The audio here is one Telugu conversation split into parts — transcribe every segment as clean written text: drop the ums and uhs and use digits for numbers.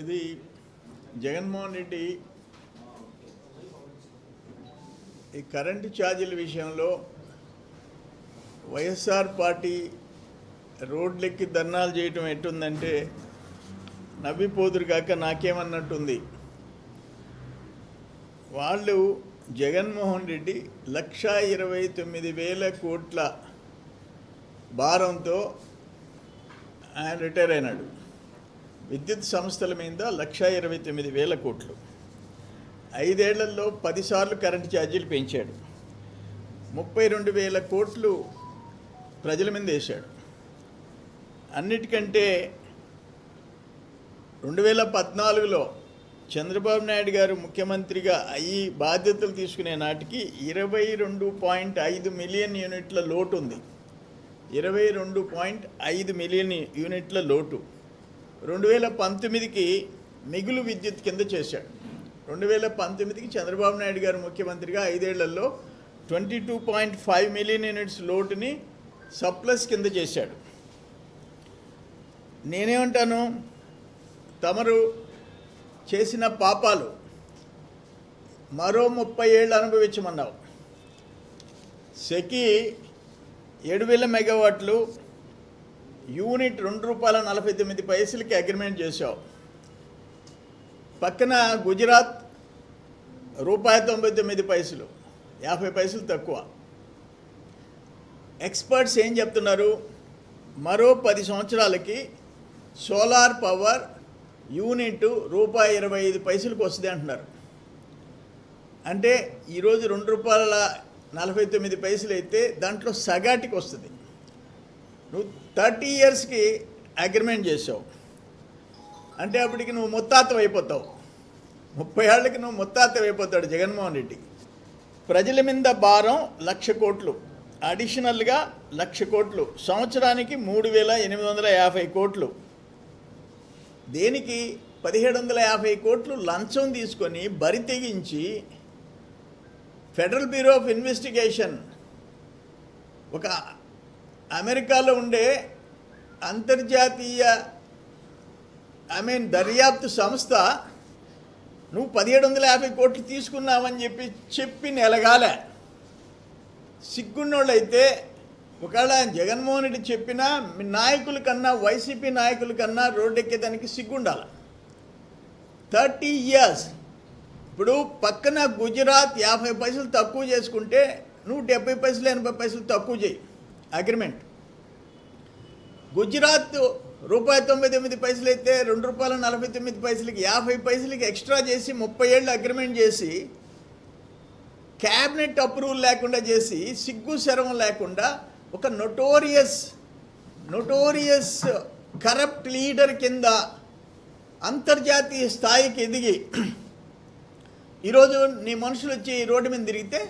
ఇది జగన్మోహన్ రెడ్డి ఈ కరెంటు ఛార్జీల విషయంలో వైఎస్ఆర్ పార్టీ రోడ్లెక్కి ధర్నాలు చేయటం ఎట్టుందంటే నవ్విపోదురు కాక నాకేమన్నట్టుంది. వాళ్ళు జగన్మోహన్ రెడ్డి 1,29,000 కోట్ల భారంతో ఆయన రిటైర్ అయినాడు. విద్యుత్ సంస్థల మీద 1,29,000 కోట్లు. 5 ఏళ్లలో 10 సార్లు కరెంటు ఛార్జీలు పెంచాడు. 32,000 కోట్లు ప్రజల మీద వేశాడు. అన్నిటికంటే 2014లో చంద్రబాబు నాయుడు గారు ముఖ్యమంత్రిగా ఈ బాధ్యతలు తీసుకునే నాటికి 22.5 మిలియన్ యూనిట్ల లోటు ఉంది. 22.5 మిలియన్ యూనిట్ల లోటు 2019కి మిగులు విద్యుత్ కింద చేశాడు. 2019కి చంద్రబాబు నాయుడు గారు ముఖ్యమంత్రిగా 5 ఏళ్లలో 22.5 మిలియన్ యూనిట్స్ లోటుని సర్ప్లస్ కింద చేశాడు. నేనేమంటాను, తమరు చేసిన పాపాలు మరో 30 ఏళ్ళు అనుభవించమన్నావు. సెకి 7,000 మెగావాట్లు యూనిట్ ₹2.49 అగ్రిమెంట్ చేశావు. పక్కన గుజరాత్ ₹99, 50 పైసలు తక్కువ. ఎక్స్పర్ట్స్ ఏం చెప్తున్నారు, మరో 10 సంవత్సరాలకి సోలార్ పవర్ యూనిట్ ₹25 వస్తుంది అంటున్నారు. అంటే ఈరోజు ₹2.49 అయితే దాంట్లో సగాటికి వస్తుంది. నువ్వు 30 ఇయర్స్కి అగ్రిమెంట్ చేసావు అంటే అప్పటికి నువ్వు ముత్తాతం అయిపోతావు. 30 ఏళ్ళకి నువ్వు ముత్తాతం అయిపోతాడు జగన్మోహన్ రెడ్డి. ప్రజల మీద భారం 1,00,000 కోట్లు, అడిషనల్గా 1,00,000 కోట్లు, సంవత్సరానికి 3,850 కోట్లు. దేనికి 1,750 కోట్లు లంచం తీసుకొని బరి తెగించి ఫెడరల్ బ్యూరో ఆఫ్ ఇన్వెస్టిగేషన్, ఒక అమెరికాలో ఉండే అంతర్జాతీయ దర్యాప్తు సంస్థ నువ్వు 1,750 కోట్లు తీసుకున్నావని చెప్పి నెలగాలే. సిగ్గున్నోళ్ళు అయితే ఒకవేళ జగన్మోహన్ రెడ్డి చెప్పినా మీ నాయకుల కన్నా, వైసీపీ నాయకుల కన్నా రోడ్డెక్కేదానికి సిగ్గుండాలి. 30 ఇయర్స్. ఇప్పుడు పక్కన గుజరాత్ 50 పైసలు తక్కువ చేసుకుంటే నువ్వు 70 పైసలు 80 పైసలు తక్కువ చేయి అగ్రిమెంట్. గుజరాత్ ₹99 అయితే ₹2.49 50 పైసలకి ఎక్స్ట్రా చేసి 30 ఏళ్ళు అగ్రిమెంట్ చేసి క్యాబినెట్ అప్రూవల్ లేకుండా చేసి సిగ్గు శరం లేకుండా ఒక నోటోరియస్ కరప్ట్ లీడర్ కింద అంతర్జాతీయ స్థాయికి ఎదిగి ఈరోజు నీ మనుషులు వచ్చి రోడ్డు మీద తిరిగితే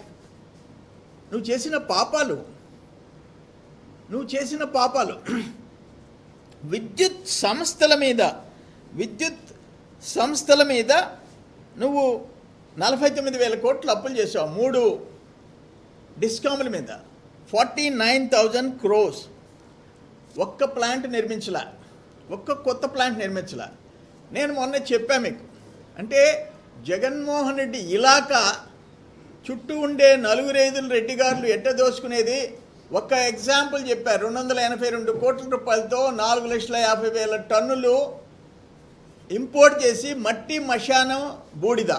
నువ్వు చేసిన పాపాలు విద్యుత్ సంస్థల మీద నువ్వు 49,000 కోట్లు అప్పులు చేసావు. 3 డిస్కాముల మీద 49,000 crores. ఒక్క ప్లాంట్ నిర్మించలా, ఒక్క కొత్త ప్లాంట్ నిర్మించలా. నేను మొన్న చెప్పా మీకు, అంటే జగన్మోహన్ రెడ్డి ఇలాకా చుట్టూ ఉండే 4 రెడ్డి గారులు ఎట్ట దోసుకునేది. ఒక్క ఎగ్జాంపుల్ చెప్పారు. 282 కోట్ల రూపాయలతో 4,50,000 టన్నులు ఇంపోర్ట్ చేసి మట్టి, మశానం, బూడిద.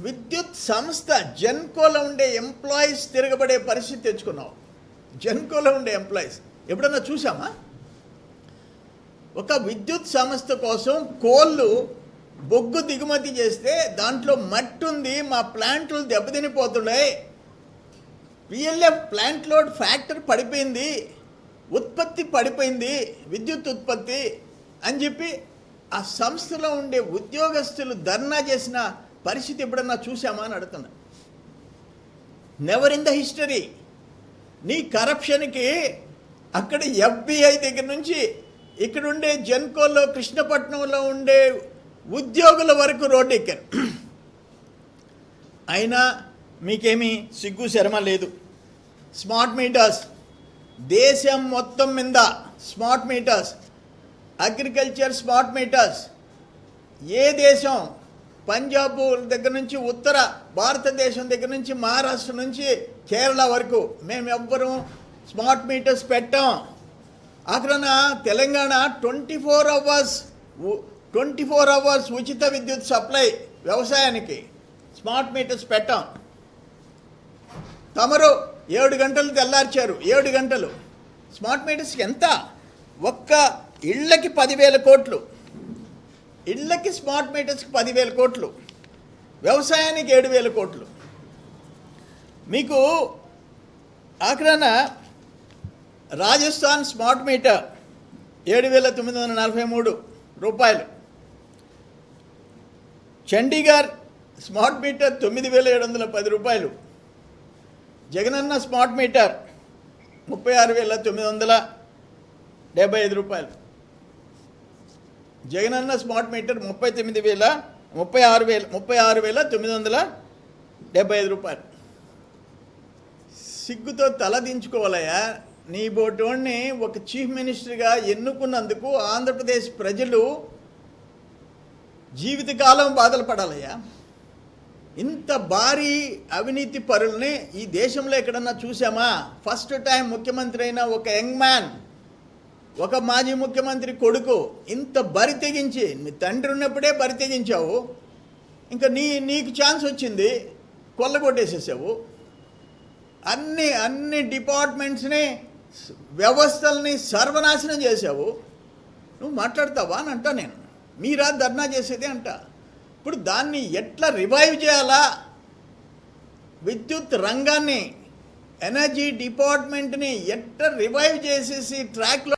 విద్యుత్ సంస్థ జెన్కోలో ఉండే ఎంప్లాయీస్ తిరగబడే పరిస్థితి తెచ్చుకున్నావు. జెన్కోలో ఉండే ఎంప్లాయీస్ ఎప్పుడన్నా చూసామా? ఒక విద్యుత్ సంస్థ కోసం కోళ్ళు బొగ్గు దిగుమతి చేస్తే దాంట్లో మట్టి ఉంది, మా ప్లాంట్లు దెబ్బతినిపోతున్నాయి, పిఎల్ఎఫ్ ప్లాంట్ లోడ్ ఫ్యాక్టర్ పడిపోయింది, ఉత్పత్తి పడిపోయింది, విద్యుత్ ఉత్పత్తి అని చెప్పి ఆ సంస్థలో ఉండే ఉద్యోగస్తులు ధర్నా చేసిన పరిస్థితి ఎప్పుడన్నా చూసామా అని అడుగుతున్నా. Never in the history. నీ కరప్షన్కి అక్కడ FBI దగ్గర నుంచి ఇక్కడ ఉండే జెన్కోలో, కృష్ణపట్నంలో ఉండే ఉద్యోగుల వరకు రోడ్డు ఎక్కారు. అయినా మీకేమీ సిగ్గు శరమ లేదు. స్మార్ట్ మీటర్స్ దేశం మొత్తం మీద smart meters agriculture smart meters. ఏ దేశం, పంజాబ్ దగ్గర నుంచి ఉత్తర భారతదేశం దగ్గర నుంచి మహారాష్ట్ర నుంచి కేరళ వరకు మేము ఎవ్వరూ స్మార్ట్ మీటర్స్ పెట్టాం. అక్కడ తెలంగాణ 24 అవర్స్ ఉచిత విద్యుత్ సప్లై వ్యవసాయానికి స్మార్ట్ మీటర్స్ పెట్టాం. తమరు 7 గంటలు తెల్లార్చారు. 7 గంటలు స్మార్ట్ మీటర్స్కి ఎంత? ఒక్క ఇళ్ళకి 10,000 కోట్లు. ఇళ్ళకి స్మార్ట్ మీటర్స్కి 10,000 కోట్లు, వ్యవసాయానికి 7,000 కోట్లు. మీకు ఆఖరాన రాజస్థాన్ స్మార్ట్ మీటర్ 7,943 రూపాయలు. చండీగఢ్ స్మార్ట్ మీటర్ 9,710 రూపాయలు. జగనన్న స్మార్ట్ మీటర్ 36,975 రూపాయలు. జగనన్న స్మార్ట్ మీటర్ 36,975 రూపాయలు. సిగ్గుతో తల దించుకోవాలయ్యా. నీ బోటోడిని ఒక చీఫ్ మినిస్టర్గా ఎన్నుకున్నందుకు ఆంధ్రప్రదేశ్ ప్రజలు జీవితకాలం బాధలు పడాలయ్యా. ఇంత భారీ అవినీతి పరుల్ని ఈ దేశంలో ఎక్కడన్నా చూసామా? ఫస్ట్ టైం ముఖ్యమంత్రి అయిన ఒక యంగ్ మ్యాన్, ఒక మాజీ ముఖ్యమంత్రి కొడుకు ఇంత బరి తెగించి, నీ తండ్రి ఉన్నప్పుడే బరి తెగించావు, ఇంకా నీకు ఛాన్స్ వచ్చింది, కొల్లగొట్టేసేసావు. అన్ని డిపార్ట్మెంట్స్ని, వ్యవస్థల్ని సర్వనాశనం చేసావు. నువ్వు మాట్లాడతావా అని అంటా నేను. మీరా ధర్నా చేసేది అంట. ఇప్పుడు దాన్ని ఎట్లా రివైవ్ చేయాలా? విద్యుత్ రంగాన్ని, ఎనర్జీ డిపార్ట్మెంట్ని ఎట్లా రివైవ్ చేసేసి ట్రాక్లో